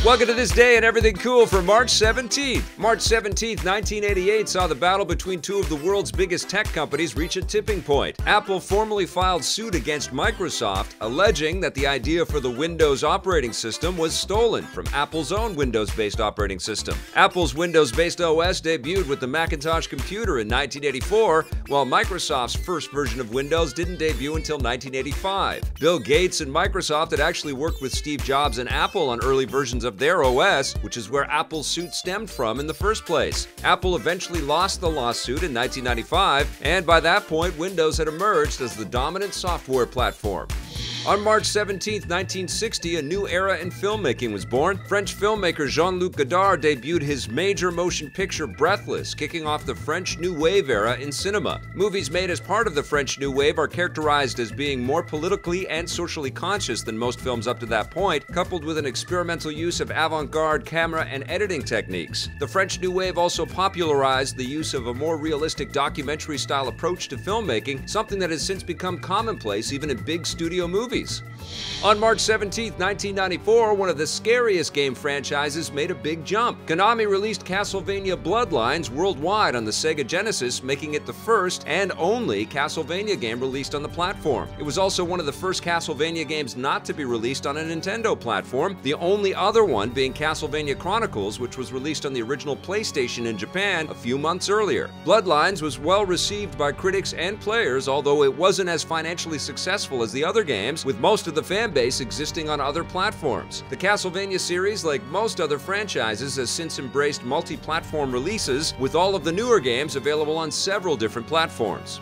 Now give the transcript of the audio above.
Welcome to This Day and Everything Cool for March 17th. March 17th, 1988 saw the battle between two of the world's biggest tech companies reach a tipping point. Apple formally filed suit against Microsoft, alleging that the idea for the Windows operating system was stolen from Apple's own Windows-based operating system. Apple's Windows-based OS debuted with the Macintosh computer in 1984, while Microsoft's first version of Windows didn't debut until 1985. Bill Gates and Microsoft had actually worked with Steve Jobs and Apple on early versions of their OS, which is where Apple's suit stemmed from in the first place. Apple eventually lost the lawsuit in 1995, and by that point, Windows had emerged as the dominant software platform. On March 17, 1960, a new era in filmmaking was born. French filmmaker Jean-Luc debuted his major motion picture Breathless, kicking off the French New Wave era in cinema. Movies made as part of the French New Wave are characterized as being more politically and socially conscious than most films up to that point, coupled with an experimental use of avant-garde camera and editing techniques. The French New Wave also popularized the use of a more realistic documentary-style approach to filmmaking, something that has since become commonplace even in big studio movies. On March 17, 1994, one of the scariest game franchises made a big jump. Konami released Castlevania Bloodlines worldwide on the Sega Genesis, making it the first and only Castlevania game released on the platform. It was also one of the first Castlevania games not to be released on a Nintendo platform, the only other one being Castlevania Chronicles, which was released on the original PlayStation in Japan a few months earlier. Bloodlines was well received by critics and players, although it wasn't as financially successful as the other games, with most of the fan base existing on other platforms. The Castlevania series, like most other franchises, has since embraced multi-platform releases, with all of the newer games available on several different platforms.